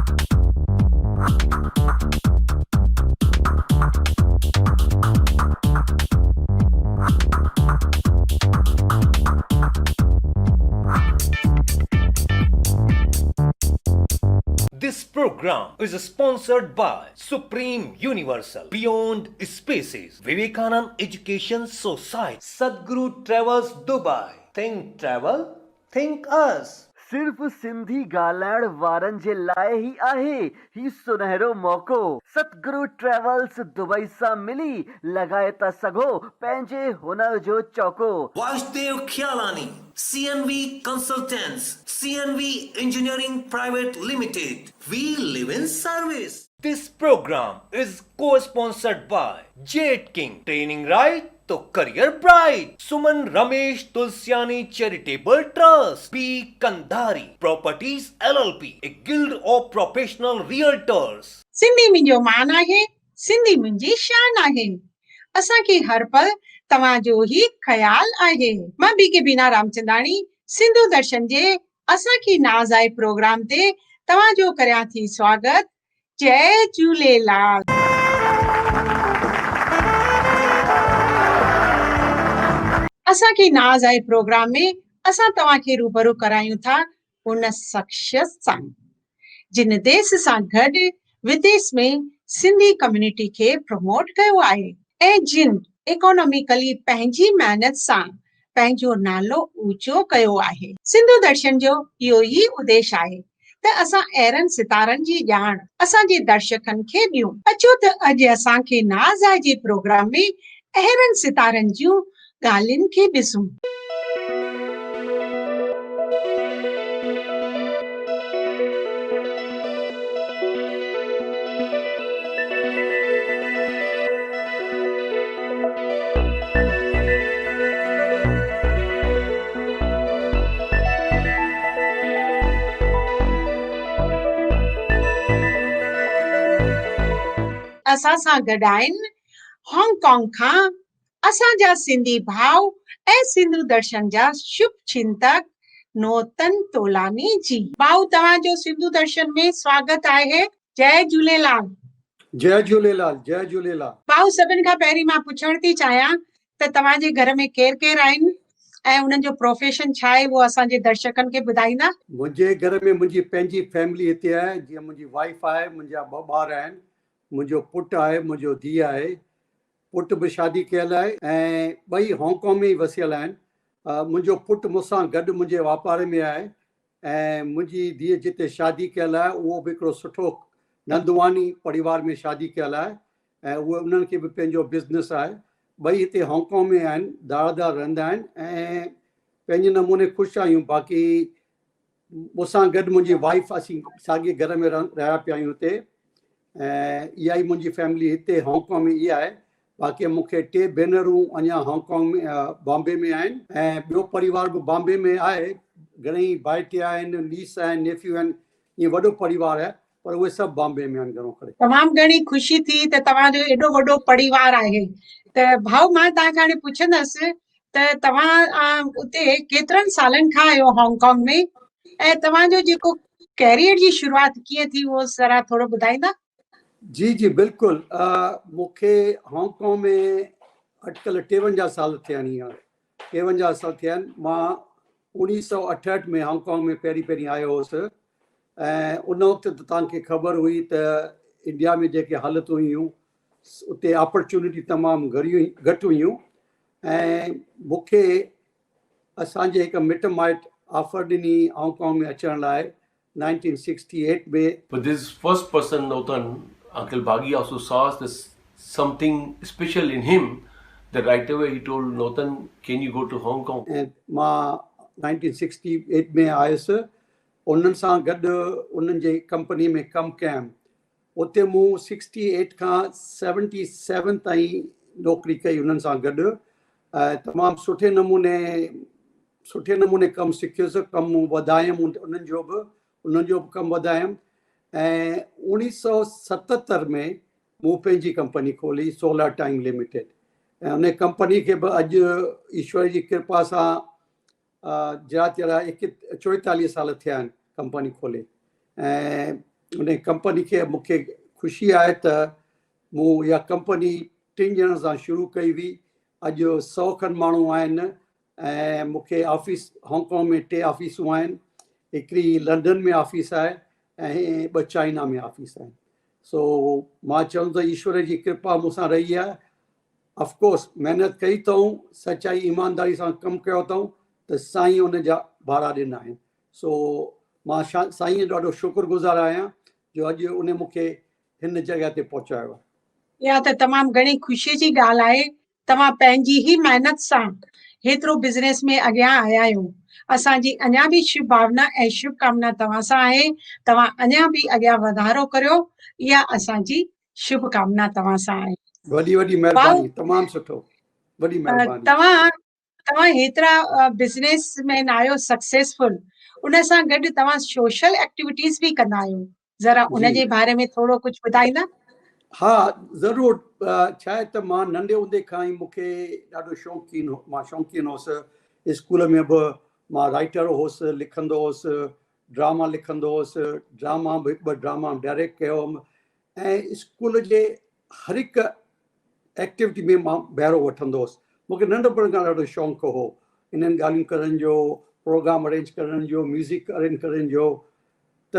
This program is sponsored by Supreme Universal, Beyond Spaces, Vivekanand Education Society, Sadhguru Travels Dubai. Think travel, think us. सिर्फ सिंधी ॻाल्हाइण वारनि जे लाइ ही आहे ही सुनहरो मौक़ो। सतगुरु ट्रेवल्स दुबई सां मिली लॻाए था सघो पंहिंजे हुनर जो चौको। Vasudev Khyalani, CNV Consultants, CNV Engineering Private Limited. We live in service. This program is co-sponsored by Jet King, Training Right तो career bright, Suman Ramesh Tulsiani charitable trust, P Kandhari properties LLP, A guild of professional realtors. Sindhi मुंहिंजो मान आहे, सिंधी मुंहिंजी शान आहे। असांखे हर पल तव्हांजो ई ख्याल आहे। मां बी के बीना रामचंदाणी सिंधु दर्शन जे असांखे नाज़ आहे प्रोग्राम ते तव्हांजो करियां थी स्वागत। जय झूलेलाल। असांखे नाज़ आहे प्रोग्राम में असां तव्हांखे रूबरू करायूं था उन शख्सियत सां जिन देश सां गॾु विदेश में सिंधी कम्युनिटी खे प्रमोट कयो आहे ऐं जिन इकोनॉमिकली पंहिंजी महिनत सां पंहिंजो नालो ऊचो कयो आहे। सिंधु दर्शन जो इहो ई उद्देश्य आहे त असां अहिड़नि सितारनि जी ॼाण असांजे दर्शकनि खे ॾियूं। अचो त अॼु असांखे नाज़ आहे जे प्रोग्राम में अहिड़नि सितारनि जूं ॻाल्हियुनि खे ॾिसूं। असां सां गॾु आहिनि हांगकांग खां असांजा सिंधी भाउ ऐं सिंधु दर्शन जा शुभ चिंतक नूतन तोलानी जी। भाउ तव्हांजो सिंधु दर्शन में स्वागत आहे। जय झूलेलाल। जय झूलेलाल। जय झूलेलाल। भाउ सभिनि खां पहिरीं मां पुछण थी चाहियां त तव्हांजे घर में केरु केरु आहिनि ऐं उन्हनि जो प्रोफेशन छा आहे उहो असांजे दर्शकनि खे ॿुधाईंदा। मुंहिंजे घर में मुंहिंजी पंहिंजी फैमिली हिते आहे। जीअं मुंहिंजी वाइफ आहे, मुंहिंजा 2 ॿार आहिनि, मुंहिंजो पुटु आहे, मुंहिंजो धीउ आहे। पुटु बि शादी कयल आहे ऐं ॿई हांगकांग में ई वसियल आहिनि। मुंहिंजो पुटु मूंसां गॾु मुंहिंजे वापार में आहे ऐं मुंहिंजी धीउ जिते शादी कयल आहे उहो बि हिकिड़ो सुठो नंदवानी परिवार में शादी कयल आहे ऐं उहे उन्हनि खे बि पंहिंजो बिज़नेस आहे। ॿई हिते हांगकांग में आहिनि, दारदार रहंदा आहिनि ऐं पंहिंजे नमूने ख़ुशि आहियूं। बाक़ी मूंसां गॾु मुंहिंजी वाइफ असीं साॻिए घर में रहिया पिया आहियूं हिते ऐं इहा ई मुंहिंजी फैमिली हिते हांगकांग में इहा आहे। बाक़ी मूंखे 2 भेनरूं अञा हांगकांग में बॉम्बे में आहिनि ऐं ॿियो परिवार बि बॉम्बे में आहे। घणेई भाइटिया आहिनि, नीस आहिनि, नेफ्यू आहिनि, ईअं वॾो परिवार आहे पर उहे सभु बॉम्बे में आहिनि घणो करे। तमामु घणी ख़ुशी थी त तव्हांजो एॾो वॾो परिवार आहे। त भाउ मां तव्हांखां हाणे पुछंदसि त तव्हां उते केतिरनि सालनि खां आहियो हांगकांग में ऐं तव्हांजो जेको कैरियर जी शुरूआत कीअं थी उहो ज़रा थोरो ॿुधाईंदा। जी जी बिल्कुलु। मूंखे हांगकांग में अटकल 53 साल थिया आहिनि। 53 साल थिया आहिनि। मां 1968 में हांगकांग में पहिरीं आयो हुउसि ऐं उन वक़्तु त तव्हांखे ख़बर हुई त इंडिया में जेके हालतूं हुयूं उते अपॉर्चुनिटी तमामु घटि हुयूं ऐं मूंखे असांजे हिकु मिट माइट ऑफर ॾिनी हांगकांग में अचण लाइ 1968 में। But this first person, Notan, Uncle Bagi also saw this something special in him that right away he told Notan, can you go to Hong Kong? And मां 1968 में आयुसि। उन्हनि सां गॾु उन्हनि जे कंपनी में कमु कयमि। उते मूं 68 खां 77 ताईं नौकरी कई उन्हनि सां गॾु। तमामु सुठे नमूने कमु सिखियुसि, कमु वधायमि उन्हनि जो बि कमु वधायमि ऐं 1977 में मूं पंहिंजी कंपनी खोली सोलर टाइम लिमिटेड ऐं उन कंपनी खे बि अॼु ईश्वर जी कृपा सां जरा 44 साल थिया आहिनि कंपनी खोले ऐं उन कंपनी खे मूंखे ख़ुशी आहे त मूं इहा कंपनी 3 ॼणनि सां शुरू कई हुई। अॼु 100 खनि माण्हू आहिनि ऐं मूंखे ऑफिस हांगकांग में 2 ऑफिसूं आहिनि, हिकिड़ी लंडन में ऑफिस आहे ऐं 2 चाइना में ऑफिस आहिनि। सो मां चवंदुसि त ईश्वर जी कृपा मूंसां रही आहे। ऑफकोर्स महिनत कई अथऊं, सचाई ईमानदारी सां कमु कयो अथऊं त साईं उन जा भाड़ा ॾिना आहिनि। सो मां साईं जो ॾाढो शुक्रगुज़ार आहियां जो अॼु उन मूंखे हिन जॻह ते पहुचायो आहे। इहा त तमामु घणी ख़ुशी जी ॻाल्हि आहे। तव्हां पंहिंजी ई महिनत सां हेतिरो बिज़नेस में अॻियां आया आहियो। असांजी अञा बि शुभ भावना ऐं शुभकामना तव्हां सां आहे। तव्हां अञा बि अॻियां वधारो करियो, इहा असांजी शुभकामना तव्हां सां आहे। वॾी वॾी महिरबानी, तमामु सुठो, वॾी महिरबानी। तव्हां हेतिरा बिज़नेसमैन आहियो सक्सेसफुल, उन सां गॾु तव्हां सोशल एक्टिविटीज़ बि कंदा आहियो। ज़रा उन जे बारे में थोरो कुझु ॿुधाईंदा? हा ज़रूरु। छा आहे त मां नंढे हूंदे खां ई मूंखे ॾाढो शौक़ीन हुउसि। स्कूल में बि मां राइटर हुउसि, लिखंदो हुउसि, ड्रामा लिखंदो हुउसि, ड्रामा बि 2 ड्रामा डायरेक्ट कयो हुउमि ऐं स्कूल जे हर हिकु एक्टिविटी में मां बहिरो वठंदो हुउसि। मूंखे नंढपण खां ॾाढो शौक़ु हो इन्हनि ॻाल्हियूं करण जो, प्रोग्राम अरेंज करण जो, म्यूज़िक अरेंज करण जो। त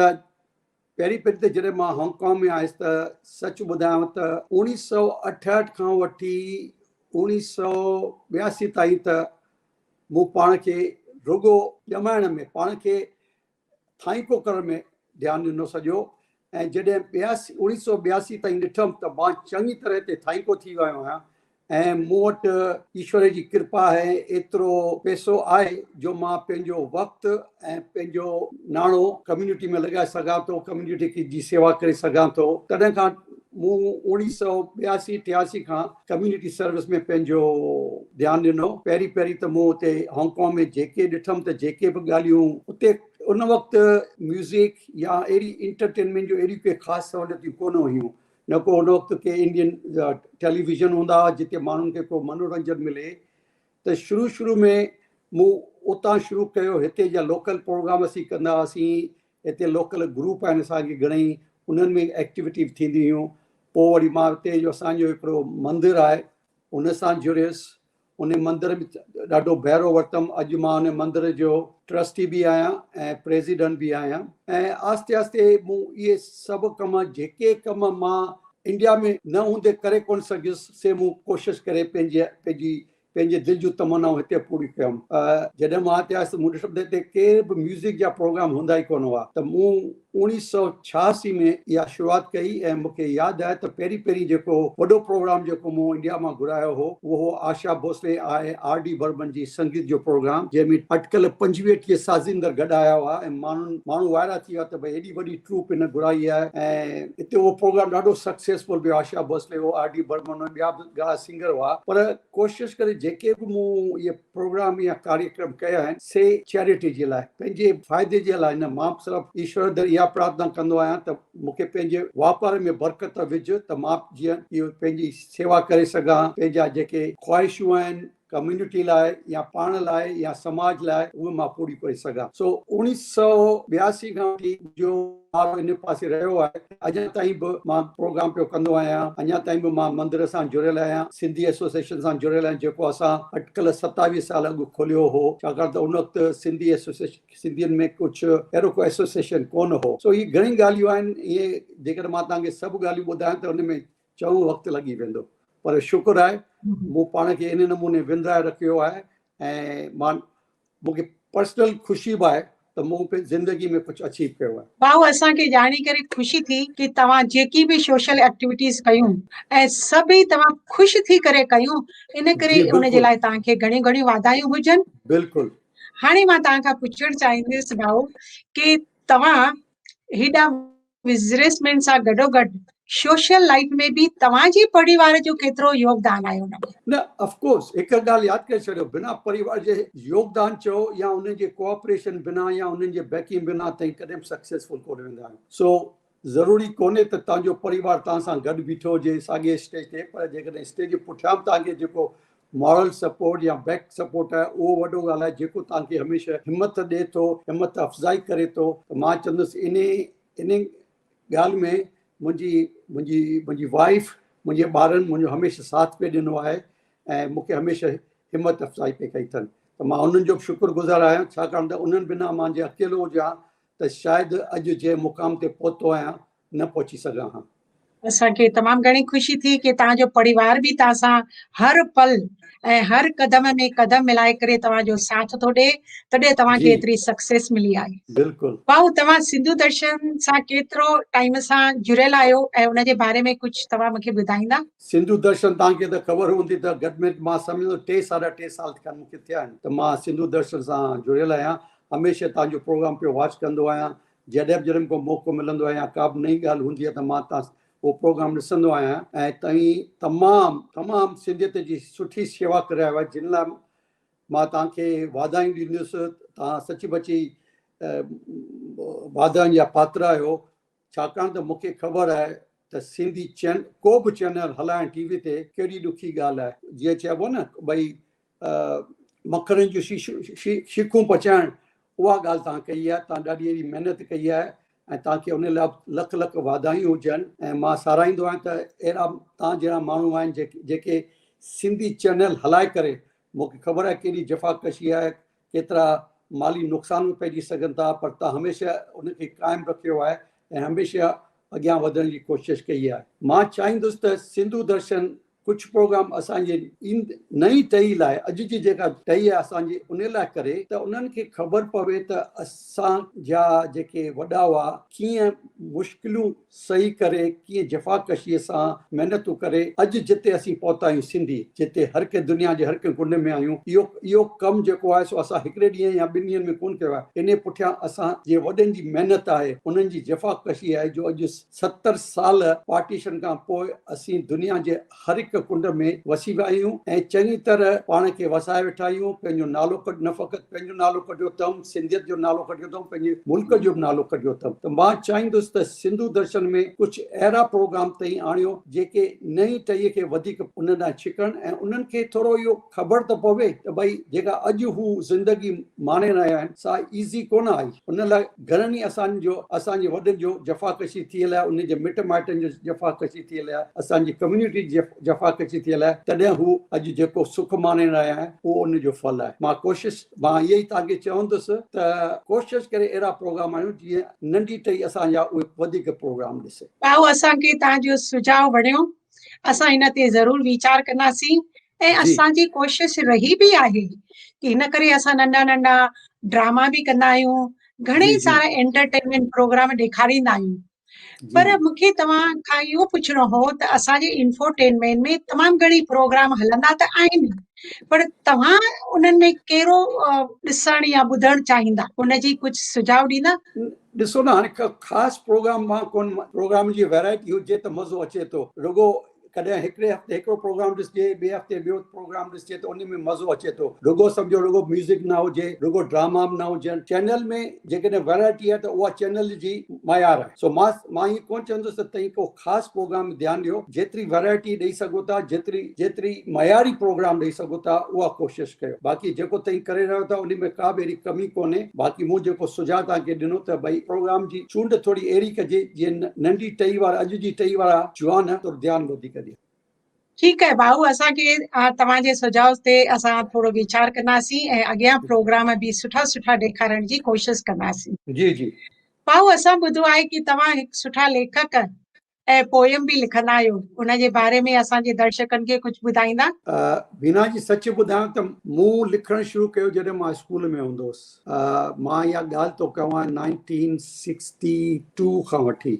पहिरीं त जॾहिं मां हांगकांग में आयुसि त सच ॿुधायांव त 1968 खां वठी 1982 ताईं त मूं पाण खे रुॻो ॼमाइण में, पाण खे थाईको करण में ध्यानु ॾिनो सॼो। ऐं जॾहिं 1982 ताईं ॾिठमि त मां चङी तरह ते थाईको थी वियो आहियां ऐं मूं वटि ईश्वर जी कृपा आहे, एतिरो पैसो आहे जो मां पंहिंजो वक़्तु ऐं पंहिंजो नाणो कम्यूनिटी में लॻाए सघां थो, कम्यूनिटी जी सेवा करे सघां थो। तॾहिं खां मूं 1982-83 खां कम्यूनिटी सर्विस में पंहिंजो ध्यानु ॾिनो। पहिरीं त मूं हुते हांगकांग में जेके ॾिठमि त जेके बि ॻाल्हियूं उते उन वक़्तु म्यूज़िक या अहिड़ी इंटरटेनमेंट जो अहिड़ी कोई ख़ासि सहूलियतूं कोन हुयूं, न को उन वक़्तु के इंडियन टेलीविज़न हूंदा हुआ जिते माण्हुनि खे को मनोरंजन मिले। त शुरू में मूं उतां शुरू कयो। हिते जा लोकल प्रोग्राम असीं कंदा हुआसीं, हिते लोकल ग्रुप आहिनि असांखे घणेई, उन्हनि में एक्टिविटी थींदी हुयूं। पोइ वरी मां हिते जो असांजो हिकिड़ो मंदरु आहे उन सां जुड़ियुसि, उन मंदर में ॾाढो बहिरो वरितमि। अॼु मां उन मंदर जो ट्रस्टी बि आहियां ऐं प्रेसिडेंट बि आहियां। ऐं आस्ते आस्ते मूं इहे सभु कम, जेके कम मां इंडिया में न हूंदे करे कोन सघियुसि, से मूं कोशिशि करे पंहिंजे दिलि जूं तमन्नाऊं हिते पूरी कयमि। जॾहिं मां हिते आयुसि मूं ॾिठो त हिते केर बि म्यूज़िक जा प्रोग्राम हूंदा ई कोन हुआ। त मूं 1986 में इहा शुरूआति कई ऐं मूंखे यादि आहे त पहिरीं जेको वॾो प्रोग्राम जेको मूं इंडिया मां घुरायो हो उहो हो आशा भोसले आहे R.D. बर्मन जी संगीत जो प्रोग्राम, जंहिंमें अटकल 25-30 साज़ींदर गॾु आया हुआ ऐं माण्हू वाइरा थी विया त भई एॾी वॾी ट्रूप हिन घुराई आहे। ऐं हिते उहो प्रोग्राम ॾाढो सक्सेसफुल वियो। आशा भोसले हो, R.D. बर्मन, ॿिया बि घणा सिंगर हुआ। पर कोशिशि करे जेके बि मूं इहे प्रोग्राम या कार्यक्रम कया आहिनि से चैरिटी जे लाइ, पंहिंजे फ़ाइदे जे लाइ न। मां सिर्फ़ु ईश्वर दर इहा प्रार्थना कंदो आहियां त मूंखे पंहिंजे वापार में बरकत विझ, त मां जीअं इहो पंहिंजी सेवा करे सघां, पंहिंजा जेके ख़्वाहिशूं आहिनि कम्यूनिटी लाइ या पाण लाइ या समाज लाइ, उहे मां पूरी करे सघां। सो 1982 खां वठी जो मां इन पासे रहियो आहे, अञा ताईं बि मां प्रोग्राम पियो कंदो आहियां। अञा ताईं बि मां मंदर सां जुड़ियल आहियां, सिंधी एसोसिएशन सां जुड़ियल आहियां, जेको असां अटकल 27 साल अॻु खोलियो हो, छाकाणि त उन वक़्तु सिंधी एसोसिएशन, सिंधियुनि में कुझु अहिड़ो को एसोसिएशन कोन हो। सो इहे घणी ॻाल्हियूं आहिनि। इहे जेकर मां तव्हांखे सभु ॻाल्हियूं ॿुधायां त उन में चङो वक़्तु लॻी वेंदो, पर शुक्र आहे मूं पाण खे इन नमूने विंदराए रखियो आहे। ऐं मूंखे पर्सनल ख़ुशी बि आहे त मूं पंहिंजी ज़िंदगी में कुझु अचीव कयो आहे। भाउ, असांखे ॼाणी करे ख़ुशी थी कि तव्हां जेकी बि सोशल एक्टिविटीज़ कयूं ऐं सभई तव्हां ख़ुशि थी करे कयूं, इन करे उन जे लाइ तव्हांखे घणी घणियूं वाधायूं हुजनि। बिल्कुलु। हाणे मां तव्हां खां पुछणु चाहींदसि भाउ कि तव्हां हेॾा बिज़नेसमैन सां गॾोगॾु सोशल लाइफ में बि तव्हांजे परिवार जो केतिरो योगदान आहे हुन में? न, ऑफकोर्स हिकु ॻाल्हि यादि करे छॾियो, बिना परिवार जे योगदान चओ या उन्हनि जे कोऑपरेशन बिना या उन्हनि जे बैकिंग बिना ताईं कॾहिं बि सक्सेसफुल कोन वेंदा आहियूं। सो ज़रूरी कोन्हे त तव्हांजो परिवार तव्हां सां गॾु बीठो हुजे साॻिए स्टेज ते, पर जेकॾहिं स्टेज जे पुठियां तव्हांखे जेको मॉरल सपोर्ट या बैक सपोर्ट आहे उहो वॾो ॻाल्हि आहे, जेको तव्हांखे हमेशह हिमत ॾिए थो, हिमत अफ़ज़ाई करे थो। त मां चवंदुसि इन ॻाल्हि में मुंहिंजी वाइफ मुंहिंजे ॿारनि मुंहिंजो हमेशह साथ पिए ॾिनो आहे ऐं मूंखे हमेशह हिमत अफ़ज़ाई पे कई अथनि त मां उन्हनि जो बि शुक्रगुज़ार आहियां छाकाणि त उन्हनि बिना मां जे अकेलो हुजां त शायदि अॼु जे मुक़ाम ते पहुतो आहियां न पहुची सघां हा असांखे तमामु घणी ख़ुशी थी कि तव्हांजो परिवार बि तव्हां सां हर पल ऐं हर क़दम में क़दम मिलाए करे तव्हांजो साथ थो ॾे, तॾहिं तव्हांखे जी एतिरी सक्सेस मिली आहे। बिल्कुलु भाऊ, तव्हां सिंधु दर्शन सां केतिरो टाइम सां जुड़ियल आहियो ऐं उन जे बारे में कुझु तव्हां मूंखे ॿुधाईंदा? सिंधु दर्शन तव्हांखे त ख़बर हूंदी त घटि में घटि मां सम्झो 3 साल खनि मूंखे थिया आहिनि त मां सिंधु दर्शन सां जुड़ियल आहियां। हमेशह तव्हांजो प्रोग्राम पियो वॉच कंदो आहियां। जॾहिं को मौक़ो मिलंदो आहे या का बि नई ॻाल्हि हूंदी आहे त मां उहो प्रोग्राम ॾिसंदो आहियां ऐं तमामु सिंधियत जी सुठी शेवा करे आयो आहे जिन लाइ मां तव्हांखे वाधायूं ॾींदुसि। तव्हां सची बची वाधायुनि जा पात्र आहियो छाकाणि त मूंखे ख़बर आहे त सिंधी को बि चैनल हलाइण टीवी ते कहिड़ी ॾुखी ॻाल्हि आहे। जीअं चइबो न भई मखणनि जूं शीखूं पचाइण, उहा ॻाल्हि तव्हां कई आहे। तव्हां ॾाढी अहिड़ी महिनत कई आहे ऐं तव्हांखे उन लाइ लख लख वाधायूं हुजनि ऐं मां साराहींदो आहियां त अहिड़ा तव्हां जहिड़ा माण्हू आहिनि जेके सिंधी चैनल हलाए करे, मूंखे ख़बर आहे केॾी जफ़ाकशी आहे, केतिरा माली नुक़सान बि पइजी सघनि था, पर तव्हां हमेशह उनखे क़ाइमु रखियो आहे ऐं हमेशह अॻियां वधण जी कोशिशि कई आहे। मां चाहींदुसि त सिंधु दर्शन कुझु प्रोग्राम असांजे नई टही लाइ, अॼु जी जेका टही आहे असांजी, उन लाइ करे त उन्हनि खे ख़बर पवे त असांजा जेके वॾा हुआ कीअं मुश्किलूं सही करे, कीअं जफ़ाकशीअ सां महिनतूं करे अॼु जिते असीं पहुता आहियूं सिंधी, जिते हर कंहिं दुनिया जे हर कंहिं कुंड में आहियूं। इहो कमु जेको आहे सो असां हिकिड़े ॾींहं या 2 ॾींहंनि में कोन कयो आहे। इन पुठियां असांजे वॾनि जी महिनत आहे, उन्हनि जी जफ़ाकशी आहे जो अॼु 70 साल पार्टीशन खां पोइ असीं दुनिया जे हर हिकु कुंड में वसी विया आहियूं ऐं चङी तरह पाण खे वसाए वेठा आहियूं। पंहिंजो नालो न फ़क़ति पंहिंजो नालो कढियो अथऊं, सिंधियत जो नालो कढियो अथऊं, पंहिंजे मुल्क जो बि नालो कढियो अथऊं। त मां चाहींदुसि त सिंधु दर्शन में कुझु अहिड़ा प्रोग्राम ताईं आणियो जेके नई टहीअ खे वधीक उन ॾांहुं छिकनि ऐं उन्हनि खे थोरो इहो ख़बर त पवे त भई जेका अॼु हू ज़िंदगी माणे रहिया आहिनि सा ईज़ी कोन आई। उन लाइ घणनि ई असांजे वॾनि जो जफ़ाकशी थियल आहे, उन जे मिट माइटनि जो जफ़ाकशी थियल आहे, असांजी कम्यूनिटी जी जफ़ाकशी थियल आहे, तॾहिं हू अॼु जेको सुख माणे रहिया आहिनि उहो उन जो फल आहे। मां इहो ई तव्हांखे चवंदुसि त कोशिशि करे अहिड़ा प्रोग्राम आहियूं जीअं नंढी टही असांजा उहे वधीक प्रोग्राम ॾिसे। भाऊ, असांखे तव्हांजो सुझाव वणियो, असां हिन ते ज़रूरु वीचार कंदासीं ऐं असांजी कोशिशि रही बि आहे कि हिन करे असां नंढा नंढा ड्रामा बि कंदा आहियूं, घणेई सारा एंटरटेनमेंट प्रोग्राम ॾेखारींदा आहियूं। पर मूंखे तव्हां खां इहो पुछिणो हो त असांजे इंफोटेनमेंट में तमामु घणी प्रोग्राम हलंदा त आहिनि, पर तव्हां उन्हनि में कहिड़ो ॾिसण या ॿुधणु चाहींदा, उनजी कुझु सुझाव ॾींदा? ॾिसो न, हाणे ख़ासि प्रोग्राम मां कोन, प्रोग्राम जी वैरायटी हुजे त मज़ो अचे थो। रुगो कॾहिं हिकिड़े हफ़्ते हिकिड़ो प्रोग्राम ॾिसिजे, ॿिए हफ़्ते ॿियो प्रोग्राम ॾिसिजे त उन में मज़ो अचे थो। रुगो सम्झो रुगो म्यूज़िक न हुजे, रुगो ड्रामा बि न हुजनि। चैनल में जेकॾहिं वैरायटी आहे त उहा चैनल जी मयार आहे। सो मां ईअं कोन चवंदुसि त तव्हीं को ख़ासि प्रोग्राम ध्यानु ॾियो। जेतिरी वैरायटी ॾेई सघो था, जेतिरी मयारी प्रोग्राम ॾेई सघो था, उहा कोशिशि कयो। बाक़ी जेको तव्हीं करे रहियो था उन में का बि अहिड़ी कमी कोन्हे। बाक़ी मूं जेको सुझाव तव्हांखे ॾिनो त भई प्रोग्राम जी चूंड थोरी अहिड़ी कजे जीअं नंढी टही वारा, अॼु जी टही वारा जवान थोरो ध्यानु वधीक ॾिए। ठीकु आहे भाऊ, असांखे तव्हांजे सुझाव ते असां थोरो वीचार कंदासीं ऐं अॻियां प्रोग्राम बि सुठा ॾेखारण जी कोशिशि कंदासीं। जी भाऊ, असां ॿुधो आहे कि तव्हां हिकु सुठा लेखक ऐं पोयम बि लिखंदा आहियो, उन जे बारे में असांजे दर्शकनि खे कुझु ॿुधाईंदा? बीना जी, सच ॿुधायां त मूं लिखणु शुरू कयो जॾहिं मां स्कूल में हूंदो हुउसि। मां इहा ॻाल्हि थो कयां 1962 खां वठी।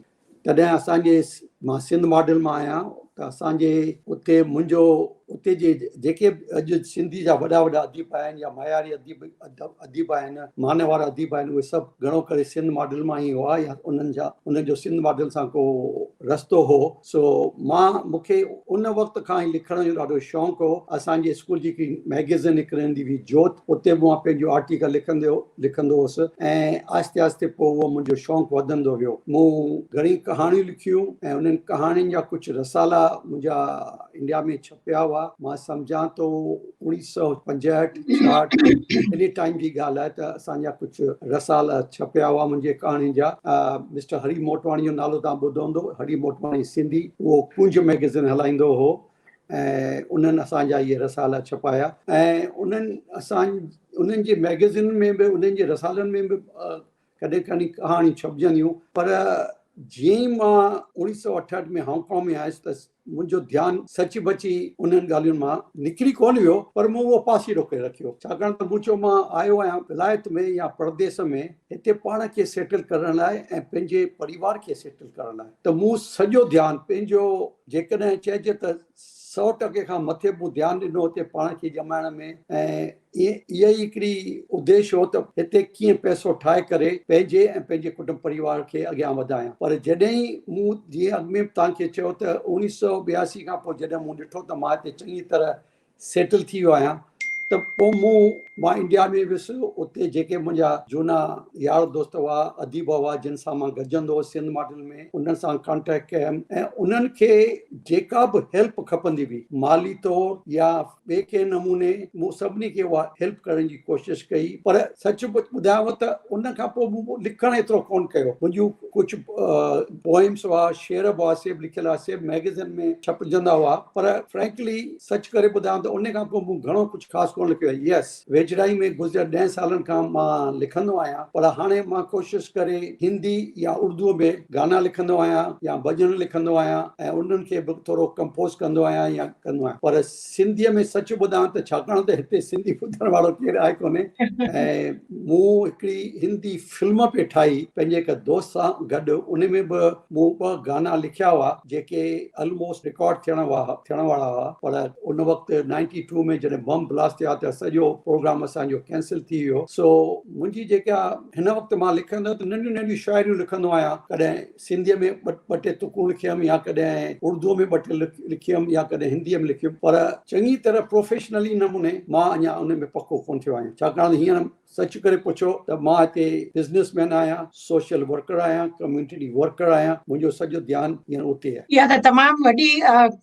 तॾहिं मां सिंध मॉडल मां आहियां त असांजे उते उते जेके अॼु सिंधी जा वॾा अदीब आहिनि या मयारी अदीब आहिनि, मान वारा अदीब आहिनि, उहे सभु घणो करे सिंध मॉडल मां ई हुआ या उन्हनि जो सिंध मॉडल सां को रस्तो हो। सो मूंखे उन वक़्त खां ई लिखण जो ॾाढो शौक़ु हो। असांजे स्कूल जी हिकिड़ी मैगज़ीन निकिरंदी हुई जोत, उते मां पंहिंजो आर्टिकल लिखंदो हुउसि ऐं आहिस्ते आहिस्ते पोइ उहो मुंहिंजो शौक़ु वधंदो वियो। मूं घणी कहाणियूं लिखियूं ऐं उन्हनि कहाणियुनि जा कुझु रसाला मुंहिंजा इंडिया में छपिया हुआ मां सम्झां थो 1965 66 इन टाइम जी ॻाल्हि आहे त असांजा कुझु रसाला छपिया हुआ मुंहिंजे कहाणी जा मिस्टर हरी मोटवाणी जो नालो तव्हां ॿुधो हूंदो हरी मोटवाणी सिंधी उहो कुंज मैगज़ीन हलाईंदो हो ऐं उन्हनि असांजा इहे रसाला छपाया ऐं उन्हनि जे मैगज़ीन में बि उन्हनि जे रसालनि में बि कॾहिं कॾहिं कहाणी छपजंदियूं पर जीअं ई मां 1968 में हांगकांग में आयुसि त मुंहिंजो ध्यानु सची बची उन्हनि ॻाल्हियुनि मां निकिरी कोन वियो पर मूं उहो पासीरो करे रखियो छाकाणि त मूं चयो मां आयो आहियां विलायत में या परदेस में हिते पाण खे सेटल करण लाइ ऐं पंहिंजे परिवार खे सेटल करण लाइ त मूं सॼो ध्यानु पंहिंजो जेकॾहिं चइजे त 100% खां मथे मूं ध्यानु ॾिनो हुते पाण खे ॼमाइण में ऐं इहा ई हिकिड़ी उद्देश्य हो त हिते कीअं पैसो ठाहे करे पंहिंजे ऐं पंहिंजे कुटुंब परिवार खे अॻियां वधायां पर जॾहिं मूं जीअं अॻु में तव्हांखे चयो त 1982 खां पोइ जॾहिं मूं ॾिठो त मां हिते चङी तरह सेटल थी वियो आहियां त पोइ मां इंडिया में वियुसि उते जेके मुंहिंजा झूना यार दोस्त हुआ अदीब हुआ जिन सां मां गॾजंदो हुउसि सिंध मॉडल में उन्हनि सां कॉन्टेक्ट कयमि ऐं उन्हनि खे जेका बि हेल्प खपंदी हुई माली तौर या ॿिए के नमूने मूं सभिनी खे उहा हेल्प करण जी कोशिशि कई पर सच ॿुधायांव त उन खां पोइ मूं लिखणु एतिरो कोन कयो मुंहिंजूं कुझु पोइम्स हुआ शेर हुआ सेब लिखियल हुआ सेब मैगज़ीन में छपजंदा हुआ पर फ्रैंकली सच करे ॿुधायां त उन खां पोइ मूं घणो कुझु ख़ासि कोन लिखियो आहे यस वेझराई में गुज़िरियल 10 सालनि खां मां लिखंदो आहियां पर हाणे मां कोशिशि करे हिंदी या उर्दूअ में गाना लिखंदो आहियां या भॼन लिखंदो आहियां ऐं उन्हनि खे बि थोरो कंपोज़ कंदो आहियां या कंदो आहियां पर सिंधीअ में सच ॿुधायां त छाकाणि त हिते सिंधी ॿुधण वारो केरु आहे कोन्हे ऐं मूं हिकिड़ी हिंदी फिल्म पे ठाही पंहिंजे हिकु दोस्त सां गॾु उन में बि मूं 2 गाना लिखिया हुआ जेके ऑलमोस्ट रिकॉर्ड थियण वारा हुआ पर उन वक़्तु 92 में जॾहिं बम ब्लास्ट थिया त सॼो प्रोग्राम असांजो कैंसिल थी वियो सो मुंहिंजी जेका हिन वक़्तु मां लिखंदो त नंढियूं नंढियूं शायरियूं लिखंदो आहियां कॾहिं सिंधीअ में ॿ टे तुकूं लिखियमि या कॾहिं उर्दूअ में 2 टे लिखियमि या कॾहिं हिंदीअ में लिखियमि पर चङी तरह प्रोफेशनली नमूने मां अञा उन में पको कोन थियो आहियां छाकाणि हींअर सच करे पुछो त मां हिते बिज़नेसमैन आहियां सोशल वर्कर आहियां कम्यूनिटी वर्कर आहियां मुंहिंजो सॼो ध्यानु हींअर उते आहे इहा त तमामु वॾी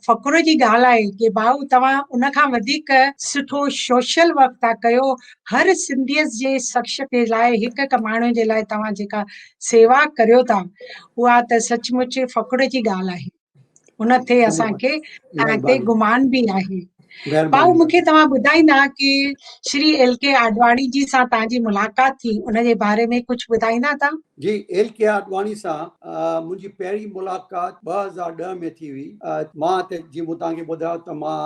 फ़ख़ुर जी ॻाल्हि आहे कि भाऊ तव्हां उन खां वधीक सुठो सोशल वर्क था कयो हर सिंधीअ जे शख़्स जे लाइ हिकु हिकु माण्हू जे लाइ तव्हां जेका सेवा करियो था उहा त सचमुच फ़ख़ुर जी ॻाल्हि आहे उन ते असांखे तव्हां ते गुमान बि आहे भाऊ मूंखे तव्हां ॿुधाईंदा कि श्री LK आडवाणी जी सां तव्हांजी मुलाक़ात थी उन जे बारे में कुझु ॿुधाईंदा तव्हां जी LK आडवाणी सां मुंहिंजी पहिरीं मुलाक़ात 2010 में थी हुई मां त जीअं मूं तव्हांखे ॿुधायो त मां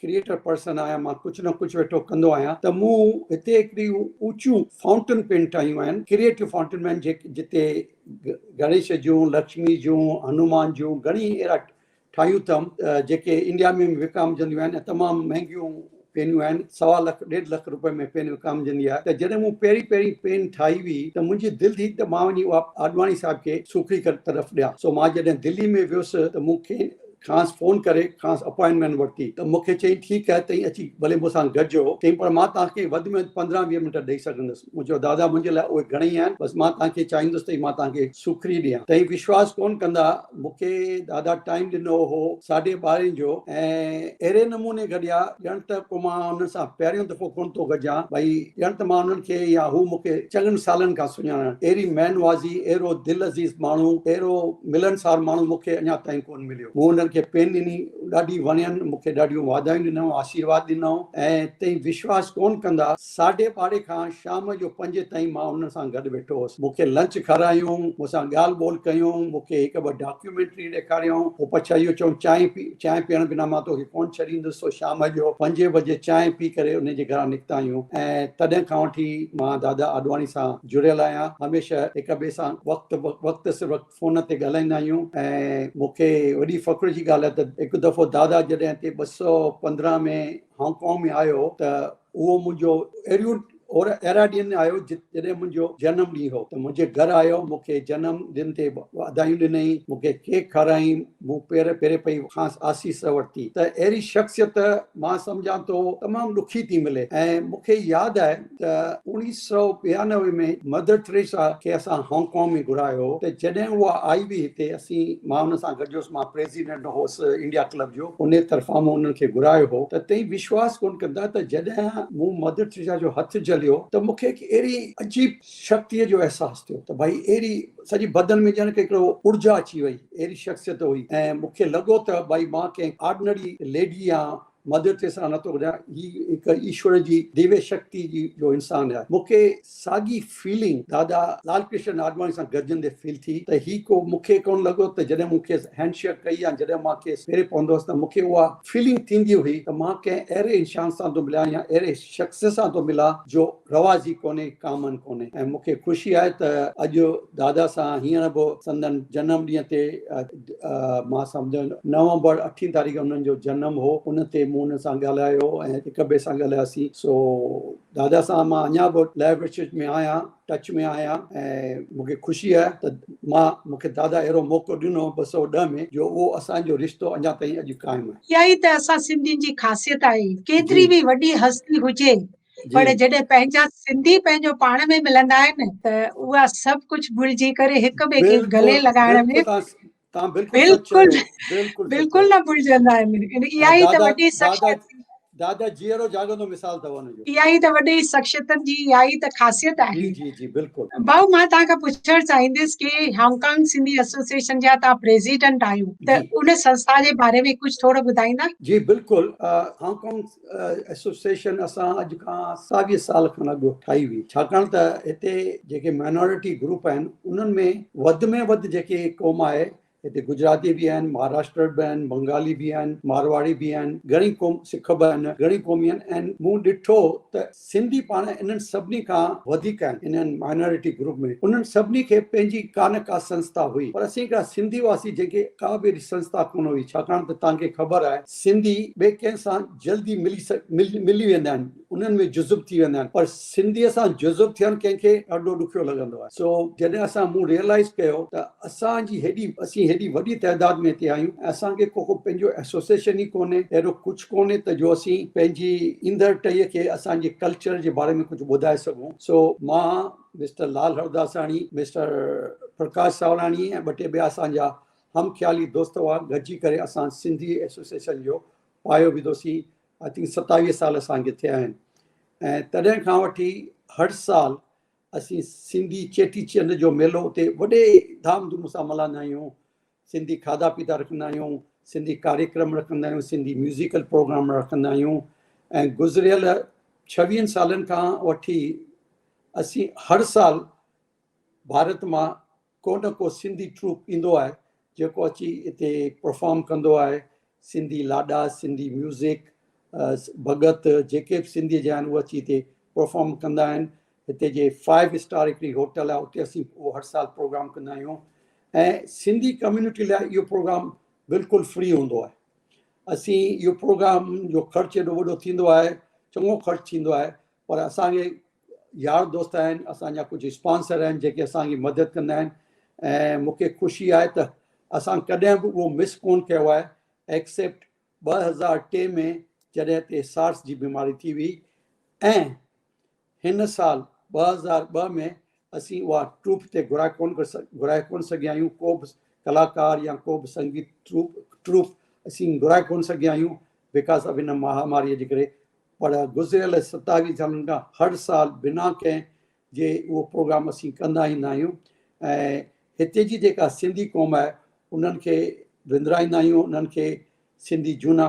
क्रिएटर पर्सन आहियां मां कुझु न कुझु वेठो कंदो आहियां त मूं हिते हिकिड़ी ऊचियूं फाउंटेन पेन ठाहियूं आहिनि क्रिएटिव फाउंटेन पेन जिते गणेश जूं लक्ष्मी जूं हनुमान जूं घणी अहिड़ा ठाहियूं अथमि जेके इंडिया में विकामजंदियूं आहिनि ऐं तमामु महांगियूं पेनियूं आहिनि 1.25 लाख 1.5 लाख रुपए में पेन विकामजंदी आहे त जॾहिं मूं पहिरीं पेन ठाही हुई त मुंहिंजी दिलि थी त मां वञी उहा आडवाणी साहिब खे सूखड़ी तरफ़ ॾियां सो मां जॾहिं दिल्ली में वियुसि त मूंखे खांसि फ़ोन करे खांसि अपॉइंटमेंट वरिती त मूंखे चई ठीकु आहे तई अची भले मूंसां गॾिजो चई पर मां तव्हांखे वधि में 15-20 मिंट ॾेई सघंदुसि मूं चयो दादा मुंहिंजे लाइ उहे घणेई आहिनि बसि मां तव्हांखे चाहींदुसि त मां तव्हांखे सूखड़ी ॾियां तई विश्वास कोन कंदा मूंखे दादा टाइम ॾिनो हो 12:30 जो ऐं अहिड़े नमूने गॾिया ॼण त पोइ मां हुन सां पहिरियों दफ़ो कोन थो गॾिजां भई ॼण त मां हुननि खे या हू मूंखे चङनि सालनि खां सुञाणनि अहिड़ी महनवाज़ी अहिड़ो दिलि अज़ीज़ माण्हू अहिड़ो मिलनसार माण्हू मूंखे अञा ताईं कोन मिलियो मूं हुननि खे पेन ॾिनी ॾाढी वणियनि मूंखे ॾाढियूं वाधायूं ॾिनऊं आशीर्वाद ॾिनऊं ऐं तई विश्वास कोन कंदा 12:30 खां शाम जो 5 ताईं मां हुन सां गॾु वेठो हुउसि मूंखे लंच खारायूं मूंसां ॻाल्हि ॿोल कयूं मूंखे 1-2 डॉक्यूमेंट्री ॾेखारियूं पोइ पछाड़ी इहो चऊं चांहि पीअण बिना मां तोखे कोन छॾींदुसि तो शाम जो 5 बजे चांहि पी करे उनजे घरां निकिता आहियूं ऐं तॾहिं खां वठी मां दादा आडवाणी सां जुड़ियल आहियां हमेशह हिक ॿिए सां वक़्तु सिर्फ़ु फ़ोन ते ॻाल्हाईंदा आहियूं ऐं मूंखे वॾी फ़ख़ुर जी ॻाल्हि आहे त हिकु दफ़ो दादा जॾहिं हिते 215 में हांगकांग में आयो त उहो मुंहिंजो अहिड़ियूं और अहिड़ा ॾींहं आयो जॾहिं मुंहिंजो जनम ॾींहुं हो त मुंहिंजे घर आयो, मूंखे जनम दिन ते वाधायूं ॾिनई, मूंखे केक खाराई, मूं पहिरें पई खां आसीस वरिती। त अहिड़ी शख़्सियत मां सम्झां थो तमामु ॾुखी थी मिले। ऐं मूंखे यादि आहे त 1992 में मदर टेरेसा खे असां हांगकांग में घुरायो, त जॾहिं उहा आई हुई हिते, मां हुन सां गॾु हुउसि, मां प्रेसिडेंट हुउसि इंडिया क्लब जो, उन तरफ़ां मूं उन्हनि खे घुरायो हो। त तई विश्वास कोन कंदा त जॾहिं मूं मदर टेरेसा जो हथु झलियो त मूंखे अहिड़ी अजीब शक्तिअ जो अहसासु थियो त भई अहिड़ी सॼी बदन में ॼण हिकिड़ो ऊर्जा अची वई, अहिड़ी शख़्सियत हुई। ऐं मूंखे लॻो त भई मां कंहिं ऑर्डिनरी लेडी या मदर टेरेसा नथो ॿुधायां, ही हिकु ईश्वर जी दिव्य शक्ति जी जो इंसान आहे। मूंखे साॻी फीलिंग दादा लाल कृष्ण आडवाणी सां गॾजंदे फील थी त ही को मूंखे कोन लॻो त जॾहिं मूंखे हैंडशेक कई या जॾहिं मां खेसि पेरे पवंदो हुअसि त मूंखे उहा फीलिंग थींदी हुई त मां कंहिं अहिड़े इंसान सां थो मिलियां या अहिड़े शख़्स सां थो मिलां जो रवाज़ी कोन्हे, कामन कोन्हे। ऐं मूंखे ख़ुशी आहे त अॼु दादा सां हींअर बि संदन जनम ॾींहं ते मां सम्झो नवंबर 8 तारीख़ उन्हनि जो जनम हो, उन ते मूं हुन सां ॻाल्हायो ऐं हिक ॿिए सां ॻाल्हायासीं। सो दादा सां मां अञा बि लाइव में आहियां, टच में आहियां। ऐं मूंखे ख़ुशी आहे त मूंखे दादा अहिड़ो मौक़ो ॾिनो 210 में जो उहो असांजो रिश्तो अञा ताईं अॼु क़ाइमु आहे। इहा ई त असां सिंधियुनि जी ख़ासियत आहे। केतिरी जी बि वॾी हस्ती हुजे, पर जी जॾहिं पंहिंजा सिंधी पंहिंजो पाण में मिलंदा आहिनि त उहा सभु कुझु भुलिजी करे हिक ॿिए खे गले बिल्कुलु लॻाइण में बिल्कुलु तव्हां बिल्कुलु सच चयो, बिल्कुलु बिल्कुलु सच बिल्कुलु चयो। न भुलिजंदा आहिनि। इहा ऐं ई त दादा वॾी दादा शख़्सियत, दादा जीअरो जाॻंदो मिसाल अथव हुनजो। इहा ई त वॾी शख़्सियतनि जी इहा ई त ख़ासियत जी आहे। जी जी बिल्कुलु। भाऊ, मां तव्हांखां पुछणु चाहींदुसि कि हांगकांग सिंधी एसोसिएशन जा तव्हां प्रेसिडेंट आहियो, त जी उन संस्था जे बारे में कुझु थोरो ॿुधाईंदा? जी बिल्कुलु। हांगकांग एसोसिएशन असां अॼु खां 27 साल खनि अॻु ठाही हुई, छाकाणि त हिते जेके माइनॉरिटी ग्रुप आहिनि उन्हनि में वधि जेके क़ौम आहे, हिते गुजराती बि आहिनि, महाराष्ट्र बि आहिनि, बंगाली बि आहिनि, मारवाड़ी बि आहिनि, घणी क़ौम सिख बि आहिनि, घणी क़ौमी आहिनि। ऐं मूं ॾिठो त सिंधी पाण इन्हनि सभिनी खां वधीक आहिनि इन्हनि माइनॉरिटी ग्रुप में। उन्हनि सभिनी खे पंहिंजी का संस्था हुई, पर असीं हिकिड़ा सिंधी वासी जेके का बि संस्था कोन हुई, छाकाणि त तव्हांखे ख़बर आहे सिंधी ॿिए कंहिं सां जल्दी मिली वेंदा आहिनि, उन्हनि में जुज़ुब थी वेंदा आहिनि, पर सिंधीअ सां जुज़ुब थियणु कंहिंखे ॾाढो ॾुखियो लॻंदो आहे। सो जॾहिं मूं रियलाइज़ कयो त असीं हेॾी वॾी तइदाद में हिते आहियूं, असांखे को पंहिंजो एसोसिएशन ई कोन्हे, अहिड़ो कुझु कोन्हे त जो असीं पंहिंजी ईंदड़ टहीअ खे असांजे कल्चर जे बारे में कुझु ॿुधाए सघूं। सो मां मिस्टर लाल हरदासाणी, मिस्टर प्रकाश सावलाणी ऐं ॿ टे ॿिया असांजा हम ख़्याली दोस्त हुआ, गॾिजी करे असां सिंधी एसोसिएशन जो पायो विधोसीं। आई थिंक 27 साल असांखे थिया आहिनि। ऐं तॾहिं खां वठी हर साल असीं सिंधी चेटीचंड जो मेलो उते वॾे धाम धूम सां मल्हाईंदा आहियूं। सिंधी खाधा पीता रखंदा आहियूं, सिंधी कार्यक्रम रखंदा आहियूं, सिंधी म्यूज़िकल प्रोग्राम रखंदा आहियूं। ऐं गुज़िरियल 26 सालनि खां वठी असीं हर साल भारत मां को न को सिंधी ट्रूप ईंदो आहे जेको अची हिते परफॉर्म कंदो आहे। सिंधी लाॾा, सिंधी म्यूज़िक, भॻत जेके बि सिंधीअ जा आहिनि उहे अची हिते परफॉर्म कंदा आहिनि। हिते जे 5 स्टार हिकिड़ी होटल आहे, उते असीं उहो हर साल प्रोग्राम कंदा आहियूं। ऐं सिंधी कम्यूनिटी लाइ इहो प्रोग्राम बिल्कुलु फ्री हूंदो आहे। असीं इहो प्रोग्राम जो ख़र्चु एॾो वॾो थींदो आहे, चङो ख़र्चु थींदो आहे, पर असांखे यार दोस्त आहिनि, असांजा कुझु स्पॉन्सर आहिनि जेके असांजी मदद कंदा आहिनि। ऐं मूंखे ख़ुशी आहे त असां कॾहिं बि उहो मिस कोन कयो आहे, एक्सेप्ट 2003 में जॾहिं हिते सार्स जी बीमारी थी हुई। ऐं हिन साल 2002 में असीं उहा ट्रूप ते घुराए कोन सघिया आहियूं। को बि कलाकार या को बि संगीत ट्रूप असीं घुराए कोन सघिया आहियूं बिकॉज़ ऑफ हिन महामारीअ जे करे। पर गुज़िरियल 27 सालनि खां हर साल बिना कंहिं जे उहो प्रोग्राम असीं कंदा ईंदा आहियूं। ऐं हिते जी जेका सिंधी क़ौम आहे उन्हनि खे विंदराईंदा आहियूं, उन्हनि खे सिंधी झूना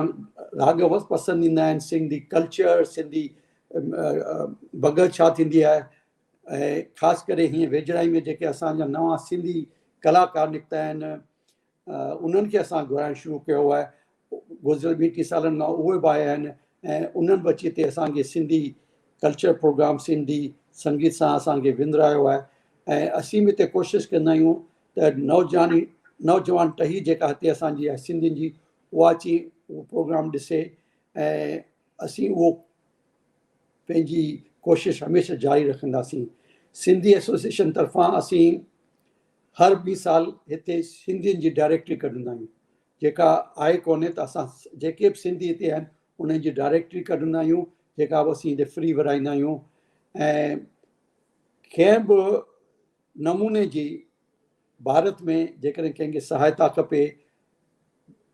राग पसंदि ईंदा आहिनि, सिंधी कल्चर, सिंधी भॻत छा थींदी आहे। ऐं ख़ासि करे हीअं वेझड़ाई में जेके असांजा नवां सिंधी कलाकार निकिता आहिनि उन्हनि खे असां घुराइणु शुरू कयो आहे। गुज़िरियल 20 सालनि खां उहे बि आया आहिनि ऐं उन्हनि बि अची हिते असांखे सिंधी कल्चर प्रोग्राम, सिंधी संगीत सां असांखे विंदरायो आहे। ऐं असीं बि हिते कोशिशि कंदा आहियूं त नौजवान टही जेका हिते असांजी आहे सिंधियुनि जी, उहा अची उहो प्रोग्राम ॾिसे ऐं असीं उहो पंहिंजी कोशिशि हमेशह जारी रखंदासीं। सिंधी एसोसिएशन तरफ़ां असीं हर 2 साल हिते सिंधियुनि जी डायरेक्टरी कढंदा आहियूं। जेका आहे कोन्हे त असां जेके बि सिंधी हिते आहिनि उन्हनि जी डायरेक्टरी कढंदा आहियूं, जेका बि असीं हिते फ्री विराईंदा आहियूं। ऐं कंहिं बि नमूने जी भारत में जेकॾहिं कंहिंखे सहायता खपे,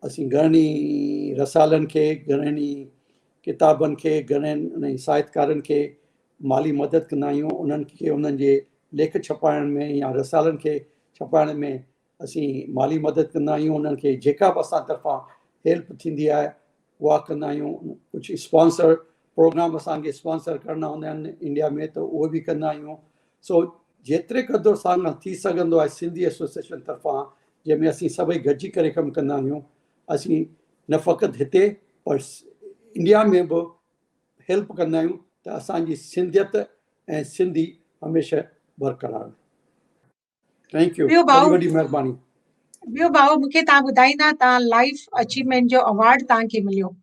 असीं घणनि रसालनि खे, घणनि किताबनि खे, घणनि साहित्यकारनि खे माली मदद कंदा आहियूं। उन्हनि खे उन्हनि जे लेख छपाइण में या रसालनि खे छपाइण में असीं माली मदद कंदा आहियूं। उन्हनि खे जेका बि असां तरफ़ां हेल्प थींदी आहे उहा कंदा आहियूं। कुझु स्पॉन्सर प्रोग्राम असांखे स्पॉन्सर करणा हूंदा आहिनि इंडिया में त उहे बि कंदा आहियूं। सो जेतिरे क़दुरु असां थी सघंदो आहे सिंधी एसोसिएशन तरफ़ां, जंहिंमें असीं सभई गॾिजी करे कमु कंदा आहियूं, असीं न फ़क़ति हिते पर इंडिया में बि हेल्प कंदा आहियूं त असांजी सिंधियत ऐं सिंधी हमेशह बरक़रार। थैंक यू, ॿियो वॾी भाउ वॾी महिरबानी। ॿियो भाउ मूंखे तव्हां ॿुधाईंदा, तव्हां लाइफ अचीवमेंट जो अवार्ड तव्हांखे मिलियो,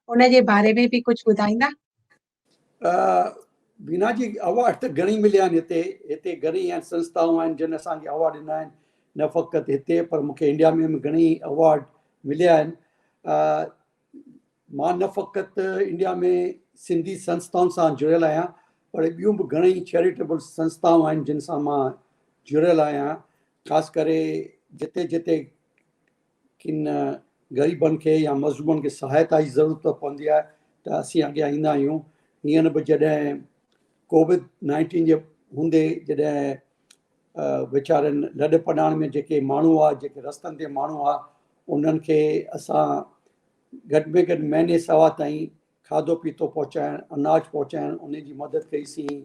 उन जे बारे में बि कुझु ॿुधाईंदा? बीना जी, अवार्ड त घणी मिलिया आहिनि हिते। हिते घणी आहिनि संस्थाऊं आहिनि जिन असांखे अवार्ड ॾिना आहिनि, न फ़क़ति हिते पर मूंखे इंडिया में बि घणी अवार्ड मिलिया आहिनि। मां न फ़क़ति इंडिया में सिंधी संस्थाउनि सां जुड़ियल आहियां, पर ॿियूं बि घणेई चैरिटेबल संस्थाऊं आहिनि जिन सां मां जुड़ियल आहियां। ख़ासि करे जिते जिते किन ग़रीबनि खे या मज़लूमनि खे सहायता जी ज़रूरत पवंदी आहे त असीं अॻियां ईंदा आहियूं। हींअर बि जॾहिं कोविड-19 जे हूंदे, जॾहिं वीचारनि लॾ पॾाण में जेके माण्हू हुआ, जेके रस्तनि ते माण्हू हुआ, उन्हनि खे असां घटि में घटि महीने सवा ताईं खाधो पीतो पहुचाइण, अनाज पहुचाइण, उन जी मदद कईसीं।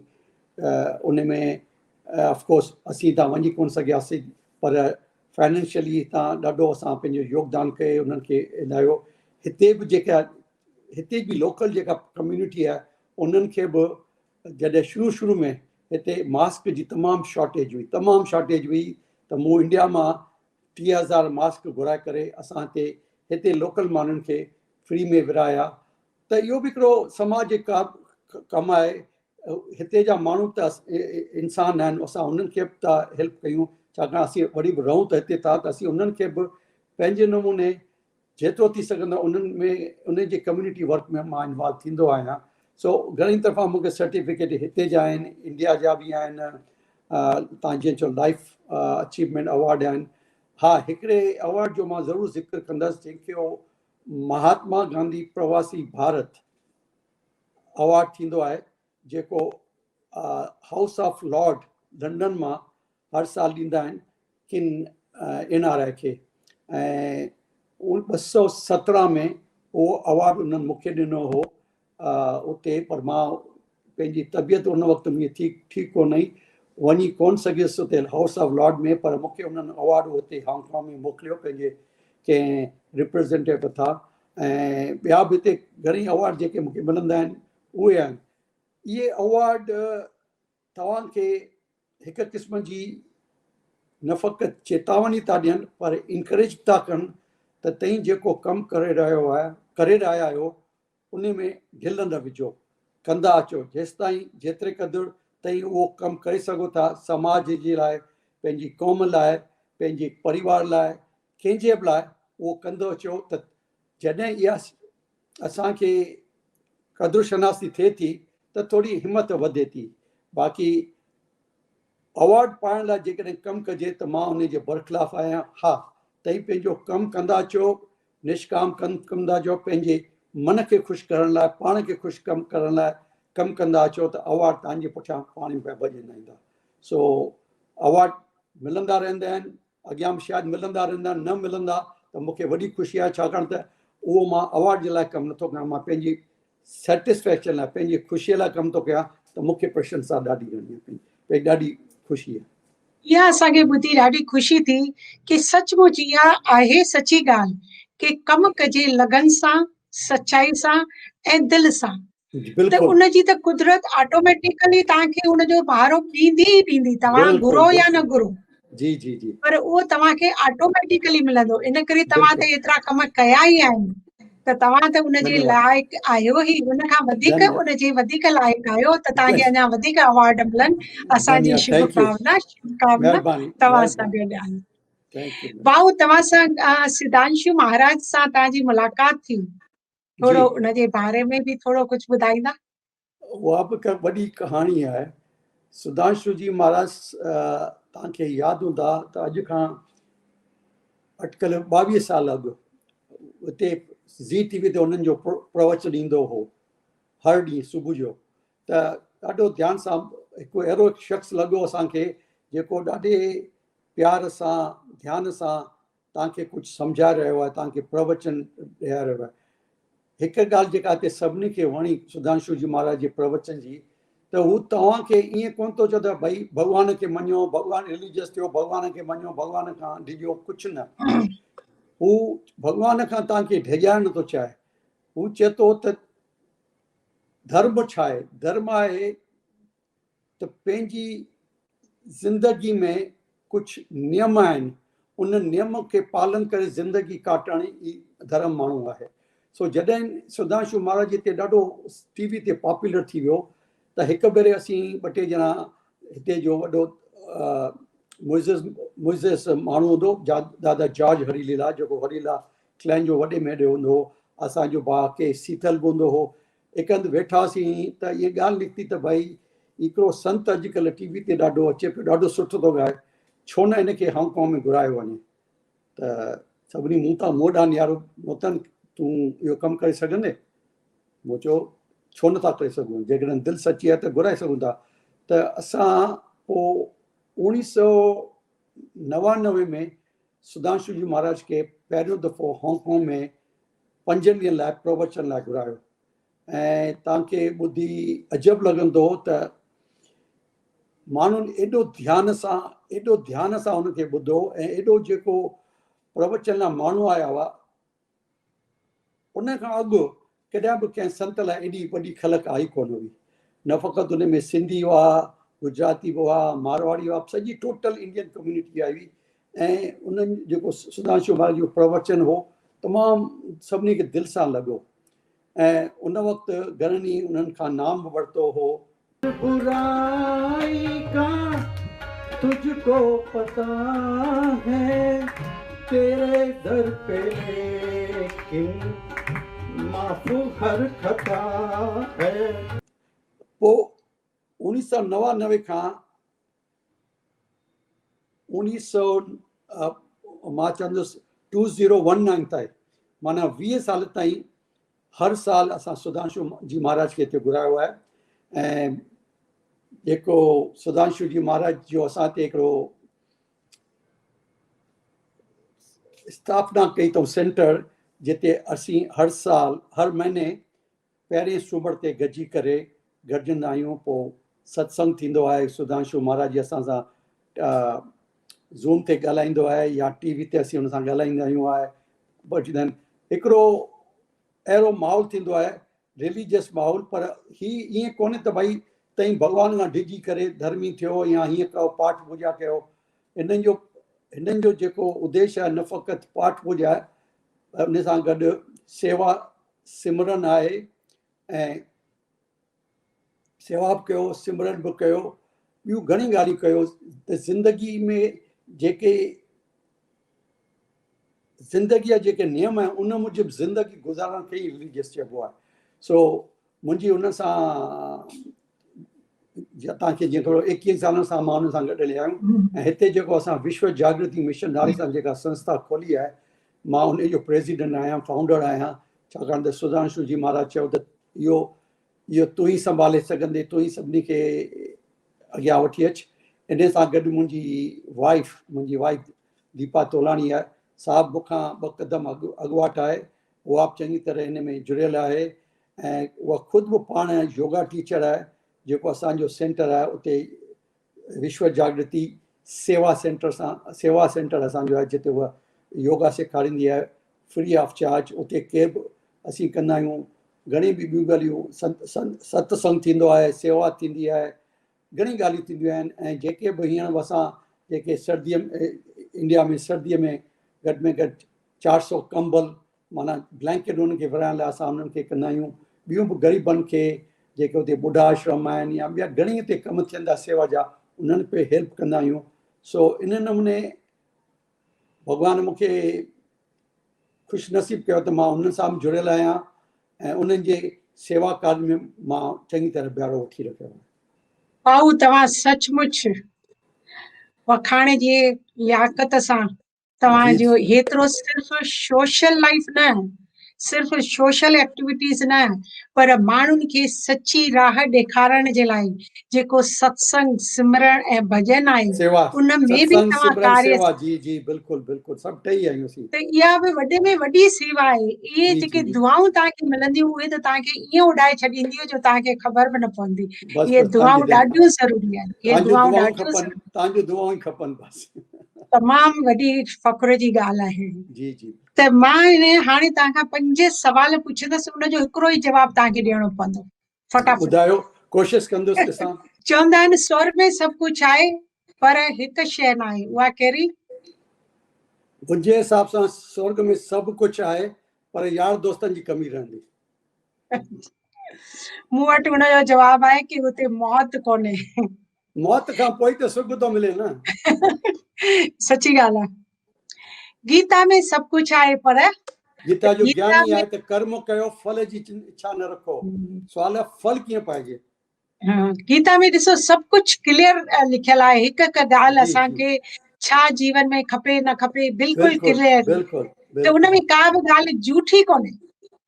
उन में ऑफकोर्स असीं त वञी कोन सघियासीं, पर फाइनेंशियली हितां ॾाढो असां पंहिंजो योगदान कयो, उन्हनि खे हिलायो। हिते बि जेका हिते बि लोकल जेका कम्यूनिटी आहे उन्हनि खे बि जॾहिं शुरू में हिते मास्क जी तमामु शॉर्टेज हुई त मूं इंडिया मां 30,000 मास्क घुराए करे असां हिते लोकल माण्हुनि खे फ्री में विराया। त इहो बि हिकिड़ो समाज जे कमु आहे। हिते जा माण्हू त इंसान आहिनि, असां उन्हनि खे बि था हेल्प कयूं, छाकाणि असीं वरी बि रहूं त हिते था, त असीं उन्हनि खे बि पंहिंजे नमूने जेतिरो थी सघंदो उन्हनि में उन जे कम्यूनिटी वर्क में मां इन्वॉल्व थींदो आहियां। सो घणी दफ़ा मूंखे सर्टिफिकेट हिते जा आहिनि, इंडिया जा बि आहिनि। तव्हां जीअं चयो लाइफ अचीवमेंट अवार्ड आहिनि। हा, हिकिड़े अवार्ड जो मां ज़रूरु ज़िक्र कंदुसि, जंहिंखे महात्मा गांधी प्रवासी भारत अवार्ड थींदो आहे, जेको हाउस ऑफ लॉर्ड लंडन मां हर साल ॾींदा आहिनि किन NRI खे। ऐं 217 में उहो अवार्ड उन्हनि मूंखे ॾिनो हो उते, पर मां पंहिंजी तबियत उन वक़्तु मुंहिंजी ठीकु कोन हुई, वञी कोन सघियुसि उते हाउस ऑफ लॉर्ड में, पर मूंखे उन्हनि अवार्ड हुते हांगकांग में मोकिलियो पंहिंजे कंहिं रिप्रेज़ेंटेटिव था। ऐं ॿिया बि हिते घणेई अवार्ड जेके मूंखे मिलंदा आहिनि उहे आहिनि। इहे अवार्ड तव्हांखे हिकु क़िस्म जी न फ़क़ति चेतावनी था ॾियनि, पर इंकरेज था कनि त तव्हीं जेको कमु करे रहिया आहियो उन में ढिल न विझो, कंदा अचो। जेसि ताईं जेतिरे क़दुरु तव्हीं उहो कमु करे सघो था समाज जे लाइ, पंहिंजी क़ौम लाइ, पंहिंजे परिवार लाइ, कंहिंजे बि लाइ, उहो कंदो अचो। त जॾहिं इहा असांखे क़दुरु शनासी थिए थी त थोरी हिमत वधे थी। बाक़ी अवार्ड पाइण लाइ जेकॾहिं कमु कजे त मां उन जे बरख़िलाफ़ आहियां। हा, तव्हीं पंहिंजो कमु कंदा अचो, निष्काम कमु कंदा अचो, पंहिंजे मन खे ख़ुशि करण लाइ, पाण खे ख़ुशि करण लाइ कमु कंदा अचो, त अवार्ड तव्हांजे पुठियां पाण ई पिया भॼंदा ईंदा। सो अवार्ड मिलंदा रहंदा आहिनि, अॻियां बि शायदि मिलंदा रहंदा, न मिलंदा त मूंखे वॾी ख़ुशी आहे, छाकाणि त उहो मां अवार्ड जे लाइ कमु नथो कयां, मां पंहिंजी सेटिस्फैक्शन लाइ, पंहिंजी ख़ुशीअ लाइ कमु थो कयां। त मूंखे प्रशंसा ॾाढी घणी आहे, ॾाढी ख़ुशी आहे। इहा असांखे ॿुधी ॾाढी ख़ुशी थी कि सचमुच इहा आहे सची ॻाल्हि कि कमु कजे लगन सां, सचाई सां ऐं दिलि सां, त उनजी त कुदरत ऑटोमेटिकली तव्हांखे उनजो बहारो ॾींदी ई ॾींदी, तव्हां घुरो या न घुरो। जी जी जी। पर उहो तव्हांखे ऑटोमेटिकली मिलंदो। इन करे तव्हां त एतिरा कम कया ई आहिनि। त तव्हां त उनजे धन्यवाद। लाइक़ आहियो ई, उनखां वधीक धन्यवाद। उनजे वधीक लाइक़ आहियो, त तव्हांखे अञा वधीक अवार्ड मिलनि। असांजी धन्यवाद। Thank U. शुभकामना महिरबानी तव्हां सां महिरबानी। गॾु आहे। Thank you. भाऊ, तव्हां सां सिद्धांशु महाराज सां तव्हांजी मुलाक़ात थी, जी, थोरो उनजे बारे में बि थोरो कुझु ॿुधाईंदा? उहा बि हिकु वॾी कहाणी आहे। सुधांशु जी महाराज तव्हांखे यादि हूंदा त अॼु खां अटकल 22 साल अॻु उते ज़ी टीवी ते उन्हनि जो प्रवचन ईंदो हो हर ॾींहुं सुबुह जो। त ॾाढो ध्यान सां हिकु अहिड़ो शख़्स लॻो असांखे जेको ॾाढे प्यार सां ध्यान सां तव्हांखे कुझु सम्झाए रहियो आहे, तव्हांखे प्रवचन ॾियारे रहियो आहे। हिकु ॻाल्हि जेका हिते सभिनी खे वणी सुधांशु जी महाराज जे प्रवचन जी, त हू तव्हांखे ईअं कोन थो चओ त भई भॻवान खे मञो, भॻवानु रिलीजियस थियो, भॻवान खे मञो, भॻवान खां डिॼो, कुझु न। हू भॻवान खां तव्हांखे डिॼाइण नथो चाहे। हू चए थो त धर्म छा आहे? धर्म आहे त पंहिंजी ज़िंदगी में कुझु नियम आहिनि, उन नियम खे पालन करे ज़िंदगी काटण ई धर्म माण्हू आहे। सो जॾहिं सुधांशु महाराज हिते ॾाढो टीवी ते पॉपुलर थी वियो त हिकु भेरे असीं 2-3 ॼणा हिते जो वॾो मुइज़िज़ माण्हू हूंदो दादा जॉर्ज हरीलीला, जेको हरीला क्लैन जो वॾे में हूंदो हो, असांजो भाउ के सीथल बि हूंदो हो। हिकु हंधि वेठा हुआसीं त इहा ॻाल्हि निकिती त भई हिकिड़ो संत अॼुकल्ह टीवी ते ॾाढो अचे पियो, ॾाढो सुठो थो ॻाए, छो न हिनखे हांगकांग में घुरायो वञे। त सभिनी मूं तां मोॾा निहारो, नूतन तूं इहो कमु करे सघंदे? मूं चयो छो नथा करे सघूं, जेकॾहिं दिलि सची आहे त घुराए सघूं था। त असां पोइ 1999 में सुधांशु जी महाराज खे पहिरियों दफ़ो हांगकांग में 5 ॾींहंनि लाइ प्रवचन लाइ घुरायो। ऐं तव्हांखे ॿुधी अजब लॻंदो त माण्हुनि एॾो ध्यान सां हुनखे ॿुधो, ऐं एॾो जेको प्रवचन लाइ माण्हू आया हुआ, उन खां अॻु कॾहिं बि कंहिं संत लाइ एॾी वॾी खलक आई कोन हुई। न फ़क़ति उन में सिंधी हुआ, गुजराती बि हुआ, मारवाड़ी हुआ, सॼी टोटल इंडियन कम्यूनिटी आई हुई। ऐं उन्हनि जेको सुधांशु महाराज जो प्रवचन हो तमामु सभिनी खे दिलि सां लॻो। ऐं उन वक़्तु घणनि ई उन्हनि खां नाम बि वरितो हो। बुराई का तुझको पता है, तेरे दर पे लेकिन माफ़ हर खता है। पोइ 1999 खां 2019 ताईं, माना 20 साल ताईं हर साल असां सुधांशु जी महाराज खे हिते घुरायो आहे। ऐं जेको सुधांशु जी महाराज जो असां हिते हिकिड़ो स्थापना कई अथऊं सेंटर, जिते असीं हर साल हर महीने पहिरें सूमर ते गॾिजी करे गॾिजंदा आहियूं। पोइ सत्संग थींदो आहे, सुधांशु महाराज जी असां सां ज़ूम ते ॻाल्हाईंदो आहे, या टीवी ते असीं हुन सां ॻाल्हाईंदा आहियूं आहे बचंदा आहिनि। हिकिड़ो अहिड़ो माहौल थींदो आहे, रिलीजियस माहौल, पर हीअ ईअं कोन्हे त भई तई भॻवान खां डिॼी करे धर्मी थियो या हीअं कयो, पाठ पूॼा कयो। हिननि जो जेको उद्देश्य आहे, न फ़क़ति पाठ पूॼा आहे, उन सां गॾु सेवा सिमरन आहे, ऐं सेवा बि कयो, सिमरन बि कयो, ॿियूं घणी ॻाल्हियूं कयो। त ज़िंदगी में ज़िंदगी जा जेके नियम आहिनि उन मूजिबि ज़िंदगी गुज़ारण खे ई रिलीजियस चइबो आहे। सो मुंहिंजी उन सां तव्हांखे जीअं थोरो 21 सालनि सां मां हुन सां गॾु हलिया आहियूं। ऐं हिते जेको असां विश्व जागृति मिशन नाले सां जेका संस्था खोली आहे, मां उन जो प्रेसिडेंट आहियां, फाउंडर आहियां। छाकाणि त सुधांशु जी महाराज चयो त इहो तूं ई संभाले सघंदे, तूं ई सभिनी खे अॻियां वठी अचु। इन सां गॾु मुंहिंजी वाइफ दीपा तोलाणी आहे, साहब मूंखां 2 क़दम अॻुवाट आहे। उहा बि चङी तरह हिन में जुड़ियल आहे, ऐं उहा ख़ुदि बि पाण योगा टीचर आहे। जेको असांजो सेंटर आहे उते विश्व जागृति सेवा सेंटर असांजो आहे, जिते उहा योगा सेखारींदी आहे फ्री ऑफ चार्ज। उते केर बि असीं कंदा आहियूं, घणी बि ॿियूं ॻाल्हियूं, सत्संग थींदो आहे, सेवा थींदी आहे, घणी ॻाल्हियूं थींदियूं आहिनि। ऐं जेके बि हींअर असां जेके इंडिया में सर्दीअ में घटि में घटि 400 कंबल माना ब्लैंकेट उन्हनि खे विराइण लाइ असां उन्हनि खे कंदा आहियूं। ॿियूं बि ग़रीबनि खे जेके हुते ॿुढा आश्रम आहिनि या ॿिया घणी हिते कम थियनि था शेवा जा, उन्हनि पे हेल्प कंदा आहियूं। सो इन नमूने भॻवानु मूंखे ख़ुशि नसीब कयो त मां उन्हनि सां बि जुड़ियल आहियां ऐं उन्हनि जे सेवा कार्य में मां चङी तरह ॿियारो वठी रखियो आहे। भाऊ तव्हां सचमुच वखाणे जी लियाकत सां तव्हांजो हेतिरो सिर्फ़ सोशल लाइफ न, सिर्फ़ सोशल एक्टिविटीज़ न, पर माण्हुनि खे सची राह ॾेखारण जे लाइ जेको सत्संग सिमरण ऐं भॼन आहे सेवा, उन में बि सत्संग तव्हां सिमरन कार्य, सेवा, जी जी बिल्कुलु बिल्कुलु सभु टई आहियूं असीं। त इहा बि वॾे में वॾी सेवा आहे। इहे जी, जेके जी, जी। दुआऊं तव्हांखे मिलंदियूं उहे त तव्हांखे ईअं उॾाए छॾींदियूं जो तव्हांखे ख़बर बि न पवंदी। बस इहे बस दुआऊं ॾाढियूं ज़रूरी आहिनि, इहे तव्हांजूं दुआऊं दुआऊं ॾाढियूं खपनि, तव्हांजूं दुआऊं ई खपनि बसि। तमामु वॾी फ़ख्र जी ॻाल्हि आहे। जी जी त मां हाणे तव्हांखां 5 सवाल पुछंदसि, उनजो हिकिड़ो ई जवाबु तव्हांखे ॾियणो पवंदो फटाफट। ॿुधायो, कोशिशि कंदुसि ॾिसां। चवंदा आहिनि स्वर्ग में सभु कुझु आहे पर हिकु शइ न आहे, उहा कहिड़ी? मुंहिंजे हिसाब सां स्वर्ग में सभु कुझु आहे पर यार दोस्तनि जी कमी रहंदी। मूं वटि हुनजो जवाबु आहे कि हुते मौत कोन्हे। मौत खां पोइ त सुख थो मिले न। सची ॻाल्हि आहे। गीता में सभु कुझु आहे पर गीता जो गीता ज्ञान ई में आहे त कर्म कयो, फल जी इच्छा न रखो। सुवाल आहे फल कीअं पाइजे। गीता में ॾिसो सभु कुझु क्लियर लिखियल आहे, हिकु हिकु ॻाल्हि जी, जी। असांखे छा जीवन में खपे न खपे बिल्कुलु बिल्कुलु क्लियर। बिल्कुलु त उन बिल्कुलु में का बि ॻाल्हि झूठी कोन्हे,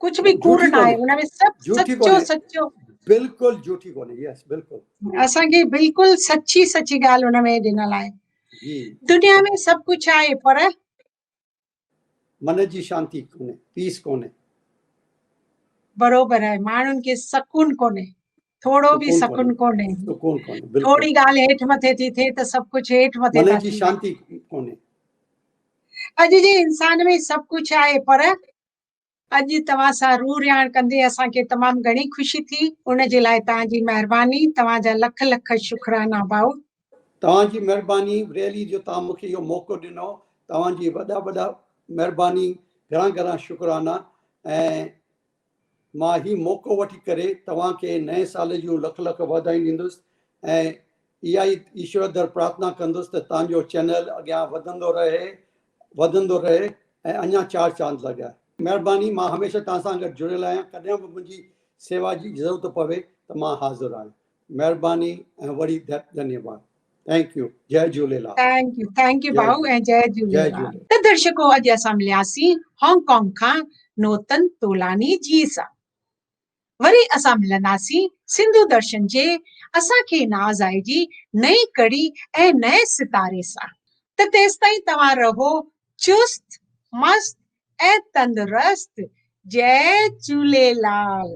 कुझु बि कूड़ झूठी न आहे, कोन्हे, उन में सभु झूठी सचो कोन्हे, सचो। बिल्कुलु झूठी कोन्हे। यस बिल्कुलु असांखे बिल्कुलु सची सची ॻाल्हि हुन में ॾिनल आहे। जी। दुनिया में सभु कुझु आहे पर मन जी शांती कोन्हे, पीस कोन्हे। बरोबर आहे, माण्हुनि खे सकून कोन्हे, थोरो बि सकून कोन्हे। सुकून कोन्हे, बिल्कुलु। थोरी ॻाल्हि हेठि मथे थी थिए त सभु कुझु हेठि मथे मन था जी थी वञे। शांती कोन्हे। अॼु जे इंसान में सभु कुझु आहे पर अॼु तव्हां सां रूरियाण कंदे असांखे तमामु घणी ख़ुशी थी, उन जे लाइ तव्हांजी महिरबानी, तव्हांजा लख लख शुक्राना भाऊ। तव्हांजी महिरबानी, रियली जो तव्हां मूंखे इहो मौक़ो ॾिनो, तव्हांजी वॾा वॾा महिरबानी, घणा घणा शुक्राना। ऐं मां ही मौक़ो वठी करे तव्हांखे नए साल जूं लख लख वाधायूं ॾींदुसि ऐं इहा ई ईश्वर दर प्रार्थना कंदुसि त तव्हांजो चैनल अॻियां वधंदो रहे ऐं अञा 4 चांद लॻाए। महिरबानी, मां हमेशह तव्हां सां गॾु जुड़ियल आहियां, कॾहिं बि मुंहिंजी सेवा जी ज़रूरत पवे त मां हाज़िर आहियां। महिरबानी ऐं वरी धन्यवाद। Thank you. जय झूलेलाल। थैंक यू भाऊ ऐं जय झूलेलाल। त दर्शको, अॼु असां मिलियासीं हांगकांग खां नूतन तोलानी जी सां। वरी असां मिलंदासीं सिंधु दर्शन जे असांखे नाज़ आहे जी नई कड़ी ऐं नए सितारे सां। त तेसिताईं तव्हां रहो चुस्त मस्त ऐं तंदुरुस्त। जय झूलेलाल।